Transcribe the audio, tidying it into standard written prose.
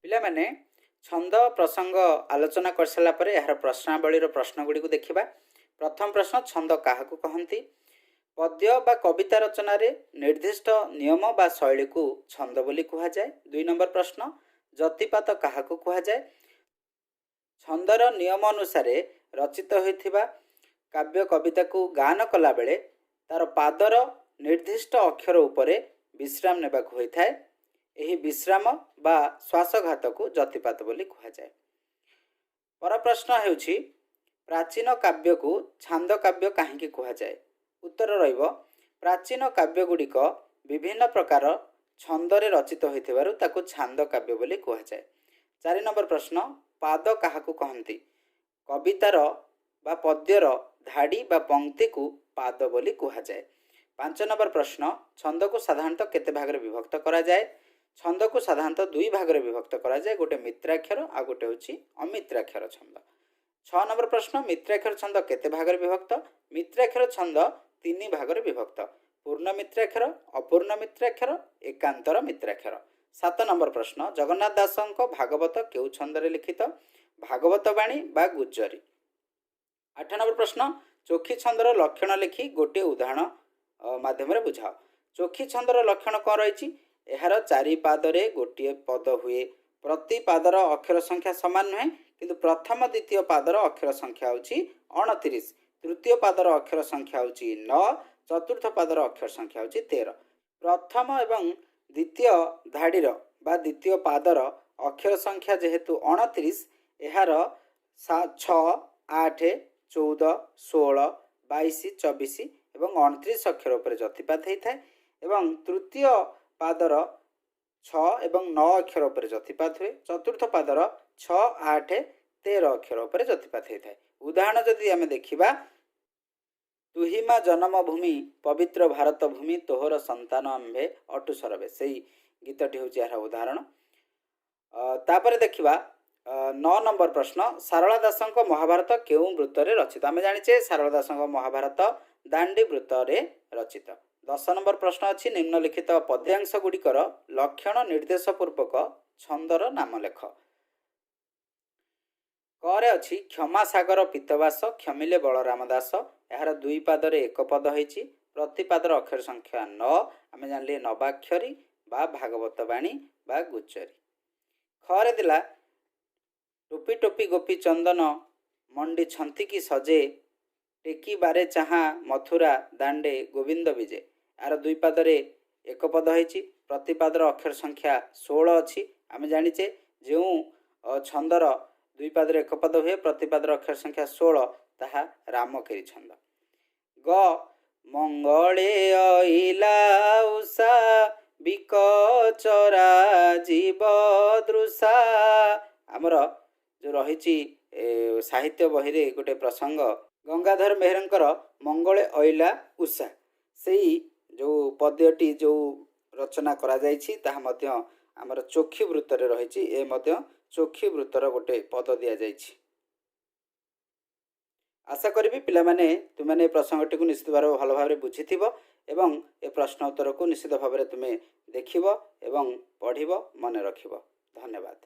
ପିଲାମାନେ ଛନ୍ଦ ପ୍ରସଙ୍ଗ ଆଲୋଚନା କରିସାରିଲା ପରେ ଏହାର ପ୍ରଶ୍ନାବଳୀର ପ୍ରଶ୍ନଗୁଡ଼ିକୁ ଦେଖିବା। ପ୍ରଥମ ପ୍ରଶ୍ନ, ଛନ୍ଦ କାହାକୁ କହନ୍ତି? ପଦ୍ୟ ବା କବିତା ରଚନାରେ ନିର୍ଦ୍ଦିଷ୍ଟ ନିୟମ ବା ଶୈଳୀକୁ ଛନ୍ଦ ବୋଲି କୁହାଯାଏ। 2 ନମ୍ବର ପ୍ରଶ୍ନ, ଯତିପାତ କାହାକୁ କୁହାଯାଏ? ଛନ୍ଦର ନିୟମ ଅନୁସାରେ ରଚିତ ହୋଇଥିବା କାବ୍ୟ କବିତାକୁ ଗାନ କଲାବେଳେ ତାର ପାଦର ନିର୍ଦ୍ଦିଷ୍ଟ ଅକ୍ଷର ଉପରେ ବିଶ୍ରାମ ନେବାକୁ ହୋଇଥାଏ। ଏହି ବିଶ୍ରାମ ବା ଶ୍ୱାସଘାତକୁ ଯତିପାତ ବୋଲି କୁହାଯାଏ। ପର ପ୍ରଶ୍ନ ହେଉଛି, ପ୍ରାଚୀନ କାବ୍ୟକୁ ଛାନ୍ଦ କାବ୍ୟ କାହିଁକି କୁହାଯାଏ? ଉତ୍ତର ରହିବ, ପ୍ରାଚୀନ କାବ୍ୟଗୁଡ଼ିକ ବିଭିନ୍ନ ପ୍ରକାର ଛନ୍ଦରେ ରଚିତ ହୋଇଥିବାରୁ ତାକୁ ଛାନ୍ଦ କାବ୍ୟ ବୋଲି କୁହାଯାଏ। 4 ନମ୍ବର ପ୍ରଶ୍ନ, ପାଦ କାହାକୁ କହନ୍ତି? କବିତାର ବା ପଦ୍ୟର ଧାଡ଼ି ବା ପଂକ୍ତିକୁ ପାଦ ବୋଲି କୁହାଯାଏ। 5 ନମ୍ବର ପ୍ରଶ୍ନ, ଛନ୍ଦକୁ ସାଧାରଣତଃ କେତେ ଭାଗରେ ବିଭକ୍ତ କରାଯାଏ? ଛନ୍ଦକୁ ସାଧାରଣତଃ 2 ଭାଗରେ ବିଭକ୍ତ କରାଯାଏ, ଗୋଟେ ମିତ୍ରାକ୍ଷର ଆଉ ଗୋଟେ ହେଉଛି ଅମିତ୍ରାକ୍ଷର ଛନ୍ଦ। 6 ନମ୍ବର ପ୍ରଶ୍ନ, ମିତ୍ରାକ୍ଷର ଛନ୍ଦ କେତେ ଭାଗରେ ବିଭକ୍ତ? ମିତ୍ରାକ୍ଷର ଛନ୍ଦ 3 ଭାଗରେ ବିଭକ୍ତ, ପୂର୍ଣ୍ଣ ମିତ୍ରାକ୍ଷର, ଅପୂର୍ଣ୍ଣ ମିତ୍ରାକ୍ଷର, ଏକାନ୍ତର ମିତ୍ରାକ୍ଷର। 7 ନମ୍ବର ପ୍ରଶ୍ନ, ଜଗନ୍ନାଥ ଦାସଙ୍କ ଭାଗବତ କେଉଁ ଛନ୍ଦରେ ଲିଖିତ? ଭାଗବତ ବାଣୀ ବା ଗୁଜ୍ଜରୀ। 8 ନମ୍ବର ପ୍ରଶ୍ନ, ଚୋଖୀ ଛନ୍ଦର ଲକ୍ଷଣ ଲେଖି ଗୋଟିଏ ଉଦାହରଣ ମାଧ୍ୟମରେ ବୁଝାଅ। ଚୋଖୀ ଛନ୍ଦର ଲକ୍ଷଣ କ'ଣ ରହିଛି? ଏହାର 4 ପାଦରେ ଗୋଟିଏ ପଦ ହୁଏ। ପ୍ରତି ପାଦର ଅକ୍ଷର ସଂଖ୍ୟା ସମାନ ନୁହେଁ, କିନ୍ତୁ ପ୍ରଥମ ଦ୍ୱିତୀୟ ପାଦର ଅକ୍ଷର ସଂଖ୍ୟା ହେଉଛି 29, ତୃତୀୟ ପାଦର ଅକ୍ଷର ସଂଖ୍ୟା ହେଉଛି 9, ଚତୁର୍ଥ ପାଦର ଅକ୍ଷର ସଂଖ୍ୟା ହେଉଛି 13। ପ୍ରଥମ ଏବଂ ଦ୍ୱିତୀୟ ଧାଡ଼ିର ବା ଦ୍ୱିତୀୟ ପାଦର ଅକ୍ଷର ସଂଖ୍ୟା ଯେହେତୁ 29, ଏହାର 6, 8, 14, 16, 22, 24 ଏବଂ 29 ଅକ୍ଷର ଉପରେ ଯତିପାତ ହୋଇଥାଏ ଏବଂ ତୃତୀୟ ପାଦର 6 ଏବଂ 9 ଅକ୍ଷର ଉପରେ ଯତିପାତ ହୁଏ। ଚତୁର୍ଥ ପାଦର 6, 8, 13 ଅକ୍ଷର ଉପରେ ଯତିପାତ ହୋଇଥାଏ। ଉଦାହରଣ ଯଦି ଆମେ ଦେଖିବା, ତୁହିମା ଜନ୍ମଭୂମି ପବିତ୍ର ଭାରତ ଭୂମି, ତୋହର ସନ୍ତାନ ଆମ୍ଭେ ଅଟୁ ସରବେ, ସେଇ ଗୀତଟି ହେଉଛି ଏହାର ଉଦାହରଣ। ତାପରେ ଦେଖିବା 9 ନମ୍ବର ପ୍ରଶ୍ନ, ସାରଳା ଦାସଙ୍କ ମହାଭାରତ କେଉଁ ବୃତ୍ତରେ ରଚିତ? ଆମେ ଜାଣିଛେ ସାରଳା ଦାସଙ୍କ ମହାଭାରତ ଦାଣ୍ଡି ବୃତ୍ତରେ ରଚିତ। 10 ନମ୍ବର ପ୍ରଶ୍ନ ଅଛି, ନିମ୍ନଲିଖିତ ପଦ୍ୟାଂଶ ଗୁଡ଼ିକର ଲକ୍ଷଣ ନିର୍ଦ୍ଦେଶ ପୂର୍ବକ ଛନ୍ଦର ନାମ ଲେଖ। କରେ ଅଛି, କ୍ଷମା ସାଗର ପିତବାସ, କ୍ଷମିଲେ ବଳରାମ ଦାସ। ଏହାର 2 ପାଦରେ ଏକ ପଦ ହୋଇଛି, ପ୍ରତି ପାଦର ଅକ୍ଷର ସଂଖ୍ୟା 9, ଆମେ ଜାଣିଲେ ନବାକ୍ଷରୀ ବା ଭାଗବତ ବାଣୀ ବା ଗୁଜ୍ଜରୀ। ଖରେ ଦେଲା, ଟୋପି ଟୋପି ଗୋପୀ ଚନ୍ଦନ ମଣ୍ଡି ଛନ୍ତିକି ସଜେ, ଟେକି ବାରେ ଚାହା ମଥୁରା ଦାଣ୍ଡେ ଗୋବିନ୍ଦ ବିଜେ। ଏହାର 2 ପାଦରେ ଏକ ପଦ ହୋଇଛି, ପ୍ରତି ପାଦର ଅକ୍ଷର ସଂଖ୍ୟା 16 ଅଛି। ଆମେ ଜାଣିଛେ ଯେଉଁ ଛନ୍ଦର 2 ପାଦରେ ଏକ ପଦ ହୁଏ, ପ୍ରତି ପାଦର ଅକ୍ଷର ସଂଖ୍ୟା 16, ତାହା ରାମକେରି ଛନ୍ଦ। ଗ ମଙ୍ଗଳେ ଅଇଲା ଉଷା, ବିକଚରା ଜୀବ ଦୃଶା। ଆମର ଯେଉଁ ରହିଛି ସାହିତ୍ୟ ବହିରେ ଗୋଟେ ପ୍ରସଙ୍ଗ, ଗଙ୍ଗାଧର ମେହେରଙ୍କର ମଙ୍ଗଳେ ଅଇଲା ଉଷା, ସେଇ ଯେଉଁ ପଦ୍ୟଟି ଯେଉଁ ରଚନା କରାଯାଇଛି ତାହା ମଧ୍ୟ ଆମର ଚୋଖୀ ବୃତ୍ତରେ ରହିଛି। ଏ ମଧ୍ୟ ଚୋଖୀ ବୃତ୍ତର ଗୋଟେ ପଦ ଦିଆଯାଇଛି। ଆଶା କରିବି ପିଲାମାନେ ତୁମେ ଏ ପ୍ରସଙ୍ଗଟିକୁ ନିଶ୍ଚିତ ଭାବରେ ଭଲ ଭାବରେ ବୁଝିଥିବ ଏବଂ ଏ ପ୍ରଶ୍ନ ଉତ୍ତରକୁ ନିଶ୍ଚିତ ଭାବରେ ତୁମେ ଦେଖିବ ଏବଂ ପଢ଼ିବ, ମନେ ରଖିବ। ଧନ୍ୟବାଦ।